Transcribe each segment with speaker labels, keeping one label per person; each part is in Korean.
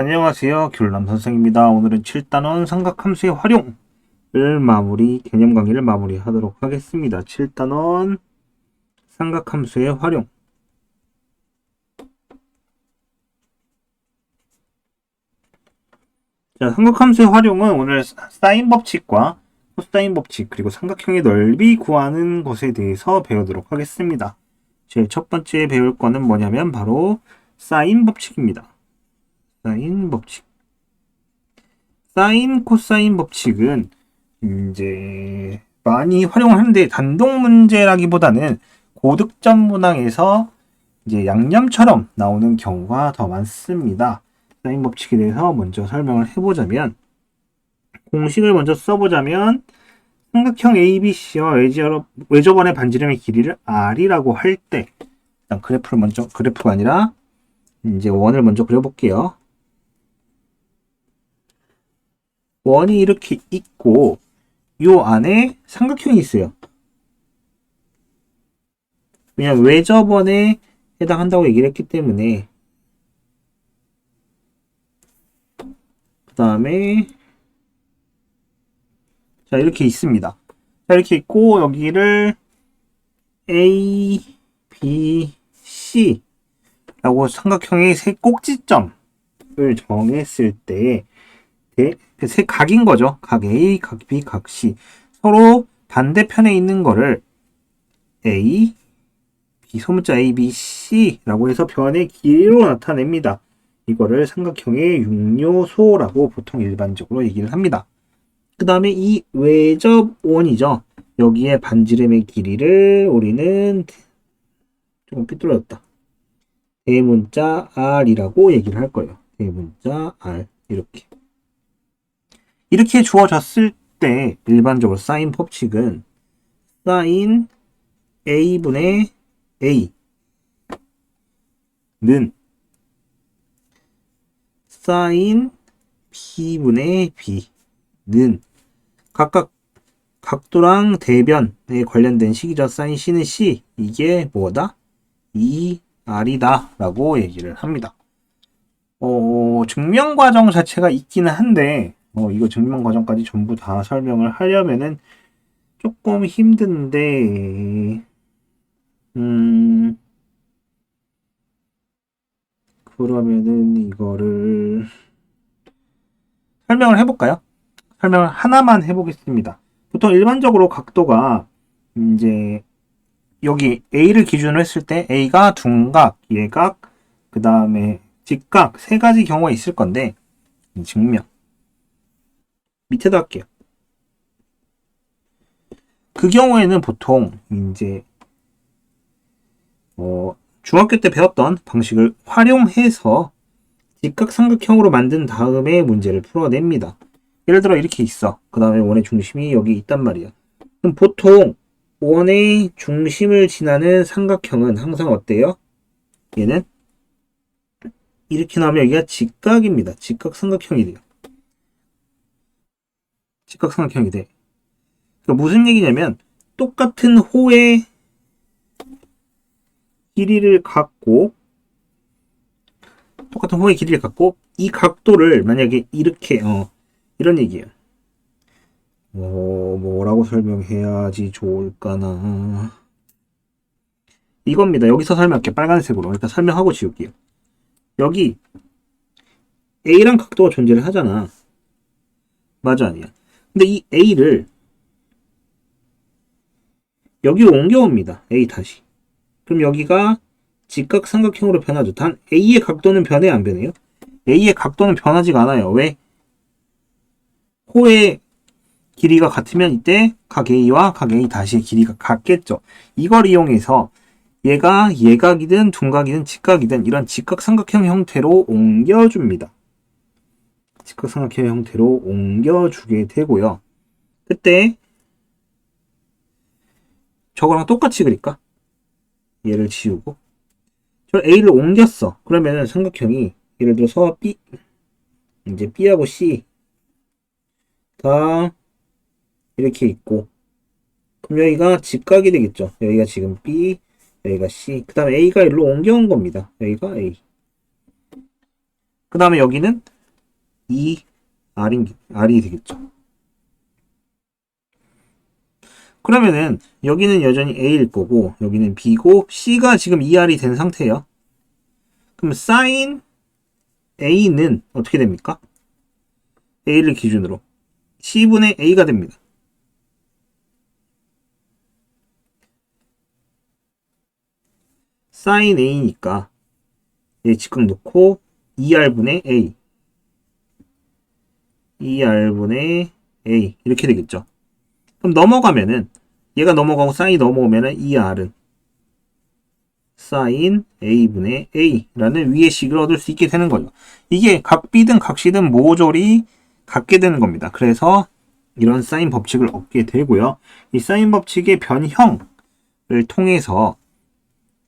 Speaker 1: 안녕하세요. 귤남 선생입니다. 오늘은 7단원 삼각함수의 활용을 개념 강의를 마무리하도록 하겠습니다. 7단원 삼각함수의 활용. 자, 삼각함수의 활용은 오늘 사인 법칙과 코사인 법칙 그리고 삼각형의 넓이 구하는 것에 대해서 배우도록 하겠습니다. 제일 첫 번째 배울 거는 뭐냐면 바로 사인 법칙입니다. 사인 법칙. 사인, 코사인 법칙은 이제 많이 활용하는데 단독 문제라기보다는 고득점 문항에서 이제 양념처럼 나오는 경우가 더 많습니다. 사인 법칙에 대해서 먼저 설명을 해보자면 공식을 먼저 써보자면 삼각형 ABC와 외접원의 반지름의 길이를 R이라고 할 때 일단 그래프가 아니라 이제 원을 먼저 그려볼게요. 원이 이렇게 있고 요 안에 삼각형이 있어요. 왜냐면 외접원에 해당한다고 얘기를 했기 때문에. 그 다음에 자 이렇게 있습니다. 자 이렇게 있고 여기를 A, B, C 라고 삼각형의 세 꼭지점을 정했을 때 세 각인 거죠. 각 A, 각 B, 각 C. 서로 반대편에 있는 거를 A, B, 소문자 A, B, C라고 해서 변의 길이로 나타냅니다. 이거를 삼각형의 육요소라고 보통 일반적으로 얘기를 합니다. 그 다음에 이 외접원이죠. 여기에 반지름의 길이를 우리는 조금 삐뚤어졌다. 대문자 R이라고 얘기를 할 거예요. 대문자 R. 이렇게 주어졌을 때 일반적으로 사인 법칙은 사인 A분의 A는 사인 B분의 B는 각각 각도랑 대변에 관련된 식이죠. 사인 C는 C. 이게 뭐다? 2R이다 라고 얘기를 합니다. 증명 과정 자체가 있기는 한데 이거 증명 과정까지 전부 다 설명을 하려면은 조금 힘든데 그러면은 이거를 설명을 해볼까요? 설명을 하나만 해보겠습니다. 보통 일반적으로 각도가 이제 여기 A를 기준으로 했을 때 A가 둔각, 예각, 그 다음에 직각 세 가지 경우가 있을 건데 증명 밑에다 할게요. 그 경우에는 보통 이제 중학교 때 배웠던 방식을 활용해서 직각삼각형으로 만든 다음에 문제를 풀어냅니다. 예를 들어 이렇게 있어. 그 다음에 원의 중심이 여기 있단 말이야. 그럼 보통 원의 중심을 지나는 삼각형은 항상 어때요? 얘는 이렇게 나오면 여기가 직각입니다. 직각삼각형이 돼요. 직각삼각형이 돼. 그러니까 무슨 얘기냐면 똑같은 호의 길이를 갖고 이 각도를 만약에 이렇게 이런 얘기예요. 뭐라고 설명해야지 좋을까나. 이겁니다. 여기서 설명할게요. 빨간색으로 일단 설명하고 지울게요. 여기 A랑 각도가 존재를 하잖아. 맞아 아니야? 근데 이 A를 여기로 옮겨옵니다. A 다시. 그럼 여기가 직각삼각형으로 변하죠. 단 A의 각도는 변해 안 변해요? A의 각도는 변하지가 않아요. 왜? 호의 길이가 같으면 이때 각 A와 각 A 다시의 길이가 같겠죠. 이걸 이용해서 얘가 예각이든 둔각이든 직각이든 이런 직각삼각형 형태로 옮겨줍니다. 직각삼각형 형태로 옮겨주게 되고요. 그때 저거랑 똑같이 그릴까? 얘를 지우고 저 A를 옮겼어. 그러면 삼각형이 예를 들어서 B 이제 B하고 C가 이렇게 있고 그럼 여기가 직각이 되겠죠. 여기가 지금 B 여기가 C 그 다음에 A가 일로 옮겨온 겁니다. 여기가 A 그 다음에 여기는 R이 되겠죠. 그러면은 여기는 여전히 A일 거고 여기는 B고 C가 지금 ER이 된 상태예요. 그럼 sin A는 어떻게 됩니까? A를 기준으로 C분의 A가 됩니다. sin A니까 얘 직각 놓고 ER분의 A ER분의 A 이렇게 되겠죠. 그럼 넘어가면은 얘가 넘어가고 사인이 넘어오면은 ER은 sin A분의 A라는 위의 식을 얻을 수 있게 되는 거죠. 이게 각 B든 각 C든 모조리 같게 되는 겁니다. 그래서 이런 사인 법칙을 얻게 되고요. 이 사인 법칙의 변형을 통해서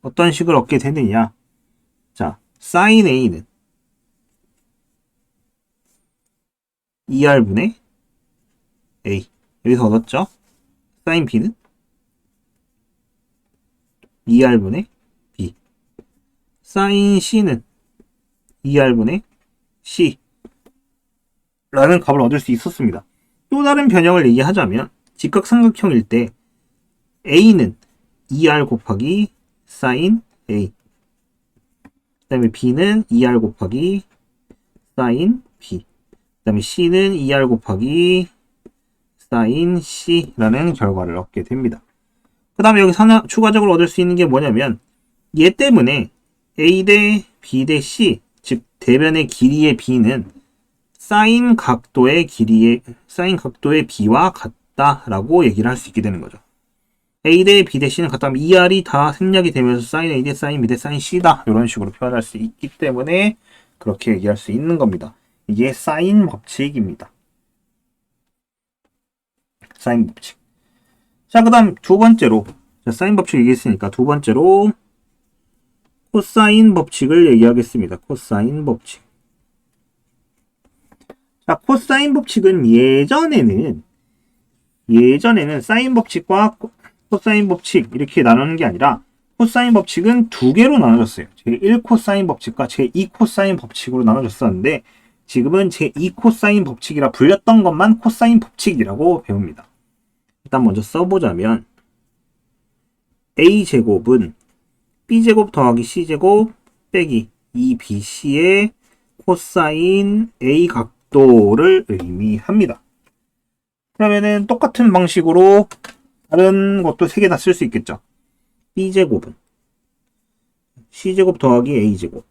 Speaker 1: 어떤 식을 얻게 되느냐. 자, sin A는 ER분의 A 여기서 얻었죠. sin B는 ER분의 B sin C는 ER분의 C 라는 값을 얻을 수 있었습니다. 또 다른 변형을 얘기하자면 직각삼각형일 때 A는 ER 곱하기 sin A 그 다음에 B는 ER 곱하기 sin B 그 다음에 C는 ER 곱하기 sin C라는 결과를 얻게 됩니다. 그 다음에 여기서 하나 추가적으로 얻을 수 있는 게 뭐냐면 얘 때문에 A 대 B 대 C 즉 대변의 길이의 B는 사인 각도의 B와 같다라고 얘기를 할 수 있게 되는 거죠. A 대 B 대 C는 같다면 ER이 다 생략이 되면서 사인 A 대 사인 B 대 사인 C다 이런 식으로 표현할 수 있기 때문에 그렇게 얘기할 수 있는 겁니다. 이게 사인 법칙입니다. 사인 법칙. 자, 그 다음 두 번째로 사인 법칙 얘기했으니까 두 번째로 코사인 법칙을 얘기하겠습니다. 코사인 법칙. 자, 코사인 법칙은 예전에는 사인 법칙과 코사인 법칙 이렇게 나누는 게 아니라 코사인 법칙은 두 개로 나눠졌어요. 제1코사인 법칙과 제2코사인 법칙으로 나눠졌었는데 지금은 제2코사인 법칙이라 불렸던 것만 코사인 법칙이라고 배웁니다. 일단 먼저 써보자면 A제곱은 B제곱 더하기 C제곱 빼기 2BC의 코사인 A 각도를 의미합니다. 그러면은 똑같은 방식으로 다른 것도 3개 다 쓸 수 있겠죠. B제곱은 C제곱 더하기 A제곱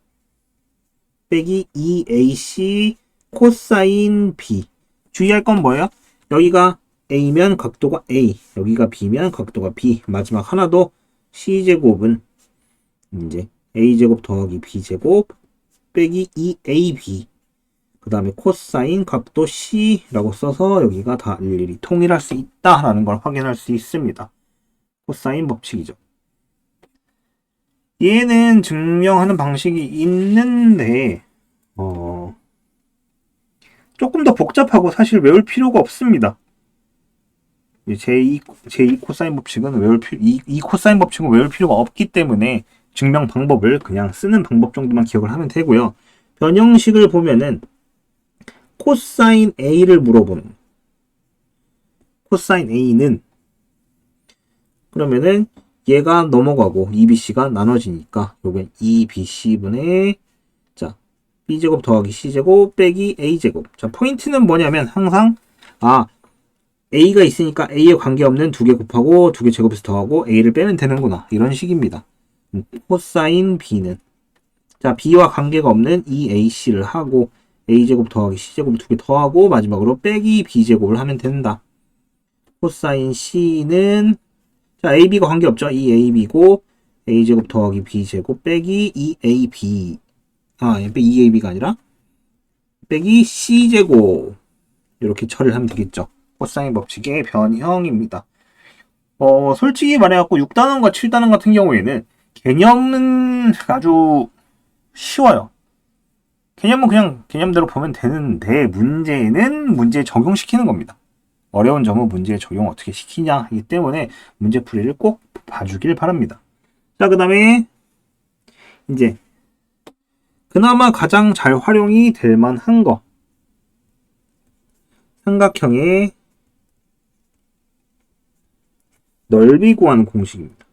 Speaker 1: 빼기 2AC 코사인 B. 주의할 건 뭐예요? 여기가 A면 각도가 A, 여기가 B면 각도가 B. 마지막 하나 더 C제곱은 이제 A제곱 더하기 B제곱 빼기 2AB 그 다음에 코사인 각도 C라고 써서 여기가 다 일일이 통일할 수 있다라는 걸 확인할 수 있습니다. 코사인 법칙이죠. 얘는 증명하는 방식이 있는데 조금 더 복잡하고 사실 외울 필요가 없습니다. 제2 코사인 법칙은 이 코사인 법칙은 외울 필요가 없기 때문에 증명 방법을 그냥 쓰는 방법 정도만 기억을 하면 되고요. 변형식을 보면은 코사인 A를 물어보는 코사인 A는 그러면은 얘가 넘어가고 2BC가 나눠지니까 요게 2BC분의 자 B제곱 더하기 C제곱 빼기 A제곱. 자 포인트는 뭐냐면 항상 A가 있으니까 A에 관계없는 2개 곱하고 2개 제곱해서 더하고 A를 빼면 되는구나 이런 식입니다. 코사인 B는 자 B와 관계가 없는 2AC를 하고 A제곱 더하기 C제곱 2개 더하고 마지막으로 빼기 B제곱을 하면 된다. 코사인 C는 자 AB가 관계없죠. 2AB고 A제곱 더하기 B제곱 빼기 2AB 2AB가 아니라 빼기 C제곱 이렇게 처리를 하면 되겠죠. 코사인 법칙의 변형입니다. 솔직히 말해갖고 6단원과 7단원 같은 경우에는 개념은 아주 쉬워요. 개념은 그냥 개념대로 보면 되는데 문제는 문제에 적용시키는 겁니다. 어려운 점은 문제에 적용 어떻게 시키냐 하기 때문에 문제풀이를 꼭 봐주길 바랍니다. 자, 그 다음에 이제 그나마 가장 잘 활용이 될 만한 거 삼각형의 넓이 구하는 공식입니다.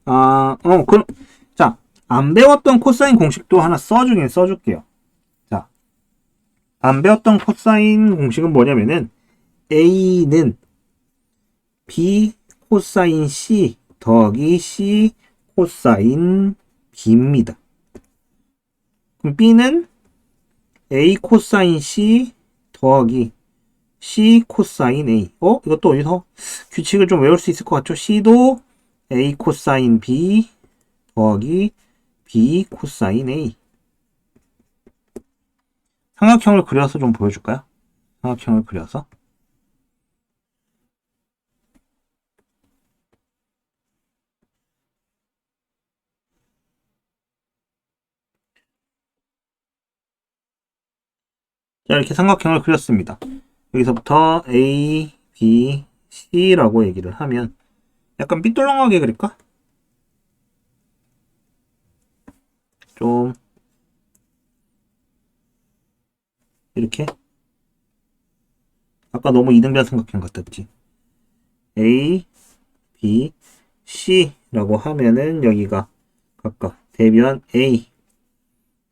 Speaker 1: 그럼, 자, 안 배웠던 코사인 공식도 하나 써주긴 써줄게요. 자, 안 배웠던 코사인 공식은 뭐냐면은, A는 B 코사인 C 더하기 C 코사인 B입니다. 그럼 B는 A 코사인 C 더하기 C 코사인 A. 이것도 어디서 규칙을 좀 외울 수 있을 것 같죠? C도 A 코사인 B 더하기 B 코사인 A. 삼각형을 그려서 좀 보여줄까요? 삼각형을 그려서. 자, 이렇게 삼각형을 그렸습니다. 여기서부터 A, B, C라고 얘기를 하면 약간 삐뚤렁하게 그릴까? 좀 이렇게 아까 너무 이등변 삼각형 같았지. A, B, C라고 하면은 여기가 각각 대변 A,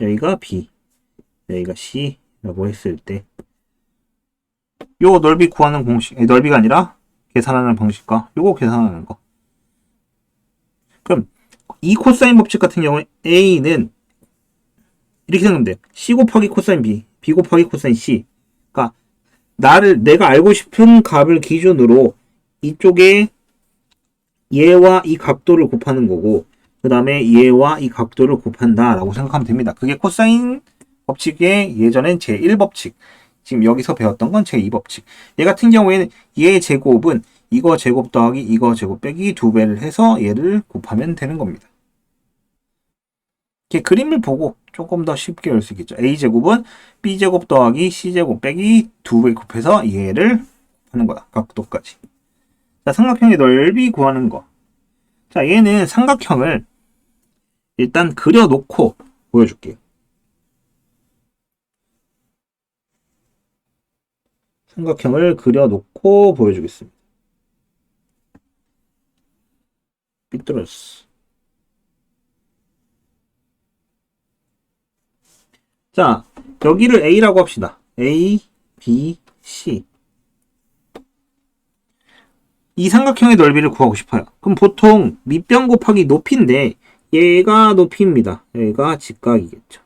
Speaker 1: 여기가 B, 여기가 C라고 했을 때 요 넓이 구하는 공식, 넓이가 아니라 계산하는 방식과 요거 계산하는 거. 그럼 이 코사인 법칙 같은 경우에 A는 이렇게 생각하면 돼요. C 곱하기 코사인 B, B 곱하기 코사인 C. 그러니까 내가 알고 싶은 값을 기준으로 이쪽에 얘와 이 각도를 곱하는 거고, 그 다음에 얘와 이 각도를 곱한다 라고 생각하면 됩니다. 그게 코사인 법칙의 예전엔 제1법칙, 지금 여기서 배웠던 건 제2법칙. 얘 같은 경우에는 얘 제곱은 이거 제곱 더하기 이거 제곱 빼기 2배를 해서 얘를 곱하면 되는 겁니다. 이렇게 그림을 보고 조금 더 쉽게 열 수 있겠죠. A제곱은 B제곱 더하기 C제곱 빼기 2배 곱해서 얘를 하는 거다. 각도까지. 자, 삼각형의 넓이 구하는 거. 자, 얘는 삼각형을 일단 그려놓고 보여줄게요. 삼각형을 그려놓고 보여주겠습니다. 삐뚤었어. 자, 여기를 A라고 합시다. A, B, C. 이 삼각형의 넓이를 구하고 싶어요. 그럼 보통 밑변 곱하기 높이인데 얘가 높이입니다. 얘가 직각이겠죠.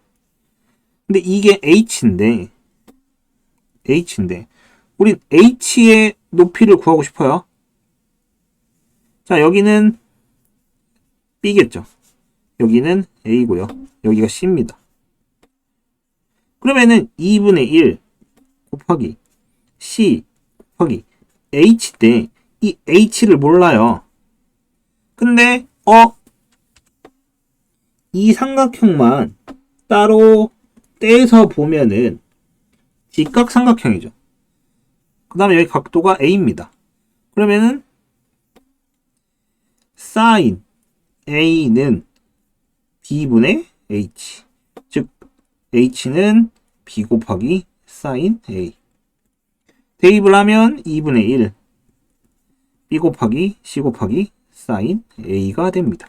Speaker 1: 근데 이게 H인데 우린 H의 높이를 구하고 싶어요. 자, 여기는 B겠죠. 여기는 A고요. 여기가 C입니다. 그러면은 2분의 1 곱하기 C 곱하기 H 때 이 H를 몰라요. 근데 이 삼각형만 따로 떼서 보면은 직각삼각형이죠. 그 다음에 여기 각도가 A입니다. 그러면은 sin A는 B분의 H, 즉 H는 B 곱하기 sin A. 대입을 하면 2분의 1 B 곱하기 C 곱하기 sin A가 됩니다.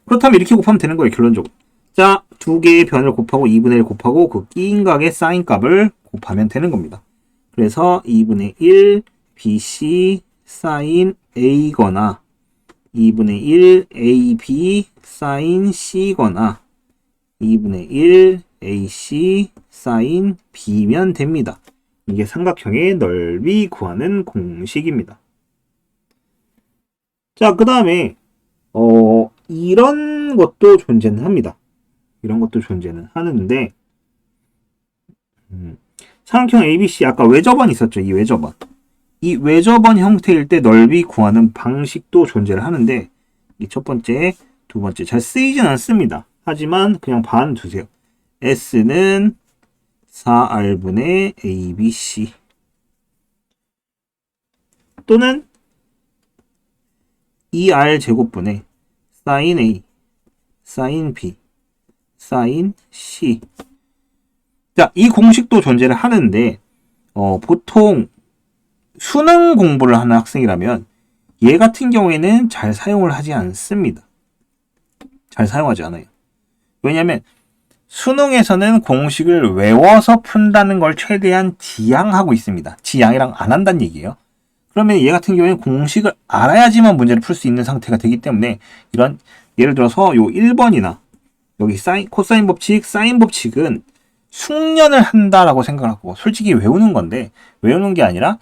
Speaker 1: 그렇다면 이렇게 곱하면 되는 거예요, 결론적으로. 자, 두 개의 변을 곱하고 2분의 1 곱하고 그 끼인 각의 sin 값을 곱하면 되는 겁니다. 그래서 2분의 1 BC sin A거나 2분의 1 AB sin C거나 2분의 1 AC sin B면 됩니다. 이게 삼각형의 넓이 구하는 공식입니다. 자, 그 다음에 이런 것도 존재는 합니다. 이런 것도 존재는 하는데 삼각형 ABC 아까 외접원 있었죠. 이 외접원. 이 외접원 형태일 때 넓이 구하는 방식도 존재를 하는데 이 첫 번째, 두 번째 잘 쓰이진 않습니다. 하지만 그냥 반 두세요. S는 4R분의 ABC 또는 2R 제곱분의 sin A, sin B, sin C 자, 이 공식도 존재를 하는데, 보통 수능 공부를 하는 학생이라면 얘 같은 경우에는 잘 사용을 하지 않습니다. 잘 사용하지 않아요. 왜냐면 수능에서는 공식을 외워서 푼다는 걸 최대한 지양하고 있습니다. 지양이랑 안 한다는 얘기예요. 그러면 얘 같은 경우에는 공식을 알아야지만 문제를 풀 수 있는 상태가 되기 때문에 이런 예를 들어서 요 1번이나 여기 코사인 법칙, 사인 법칙은 숙련을 한다라고 생각을 하고 솔직히 외우는 건데 외우는 게 아니라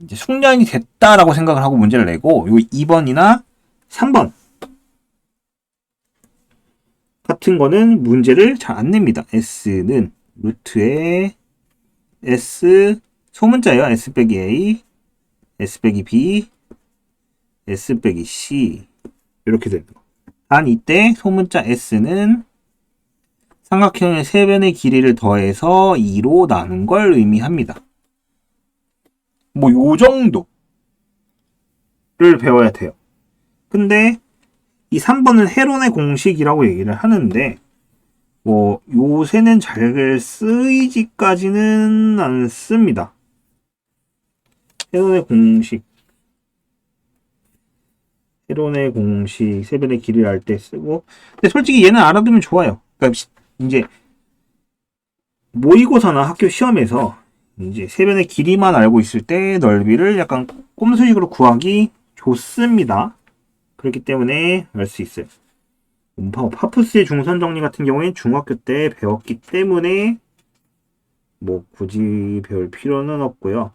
Speaker 1: 이제 숙련이 됐다라고 생각을 하고 문제를 내고 요 2번이나 3번 같은 거는 문제를 잘 안 냅니다. S는 루트에 S 소문자예요. S 빼기 A, S 빼기 B, S 빼기 C 이렇게 되는 거. 단 이때 소문자 S는 삼각형의 세 변의 길이를 더해서 2로 나눈 걸 의미합니다. 뭐 요 정도를 배워야 돼요. 근데 이 3번은 헤론의 공식이라고 얘기를 하는데 뭐 요새는 잘 쓰이지까지는 않습니다. 헤론의 공식 세변의 길이를 알 때 쓰고 근데 솔직히 얘는 알아두면 좋아요. 그러니까 이제 모의고사나 학교 시험에서 이제 세변의 길이만 알고 있을 때 넓이를 약간 꼼수식으로 구하기 좋습니다. 그렇기 때문에 알 수 있어요. 파푸스의 중선 정리 같은 경우에는 중학교 때 배웠기 때문에 뭐 굳이 배울 필요는 없고요.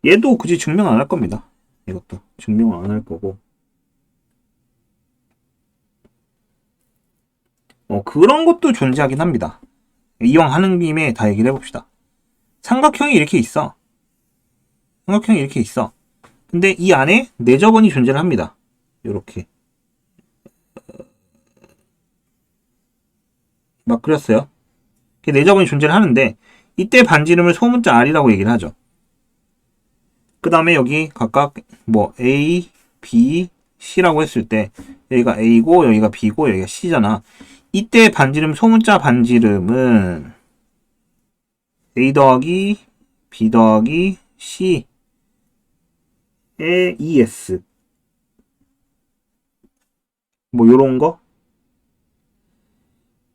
Speaker 1: 얘도 굳이 증명 안 할 겁니다. 이것도 증명을 안 할 거고. 그런 것도 존재하긴 합니다. 이왕 하는 김에 다 얘기를 해봅시다. 삼각형이 이렇게 있어. 근데 이 안에 내저번이 존재를 합니다. 요렇게. 막 그렸어요. 내저번이 존재를 하는데 이때 반지름을 소문자 R이라고 얘기를 하죠. 그 다음에 여기 각각 뭐 A, B, C라고 했을 때 여기가 A고 여기가 B고 여기가 C잖아. 이때 반지름 소문자 반지름은 A 더하기 B 더하기 C의 ES 뭐 요런 거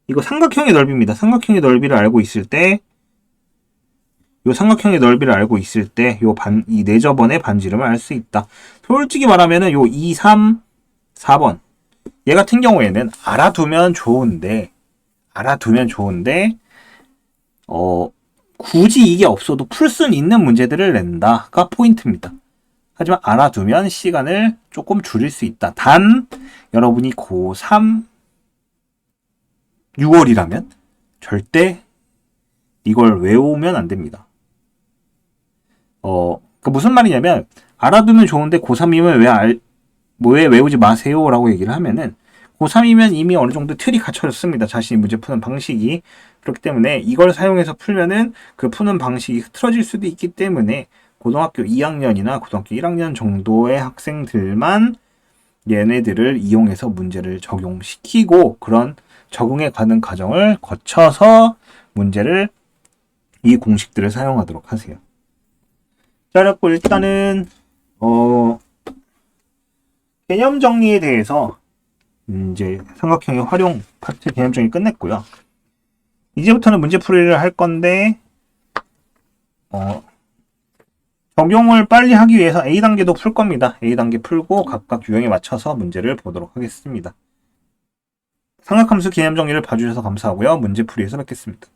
Speaker 1: 이거 삼각형의 넓이입니다. 삼각형의 넓이를 알고 있을 때 요 삼각형의 넓이를 알고 있을 때 이 내저번의 반지름을 알 수 있다. 솔직히 말하면은 요 2, 3, 4번 얘 같은 경우에는 알아두면 좋은데 굳이 이게 없어도 풀 수는 있는 문제들을 낸다가 포인트입니다. 하지만 알아두면 시간을 조금 줄일 수 있다. 단 여러분이 고3 6월이라면 절대 이걸 외우면 안 됩니다. 그러니까 무슨 말이냐면 알아두면 좋은데 고3이면 왜 외우지 마세요 라고 얘기를 하면은 고3이면 이미 어느 정도 틀이 갖춰졌습니다. 자신이 문제 푸는 방식이. 그렇기 때문에 이걸 사용해서 풀면은 그 푸는 방식이 흐트러질 수도 있기 때문에 고등학교 2학년이나 고등학교 1학년 정도의 학생들만 얘네들을 이용해서 문제를 적용시키고 그런 적응해 가는 과정을 거쳐서 이 공식들을 사용하도록 하세요. 자, 그래갖고 일단은 개념 정리에 대해서 이제 삼각형의 활용 파트 개념 정리 끝냈고요. 이제부터는 문제풀이를 할 건데 적용을 빨리 하기 위해서 A단계도 풀 겁니다. A단계 풀고 각각 유형에 맞춰서 문제를 보도록 하겠습니다. 삼각함수 개념 정리를 봐주셔서 감사하고요. 문제풀이에서 뵙겠습니다.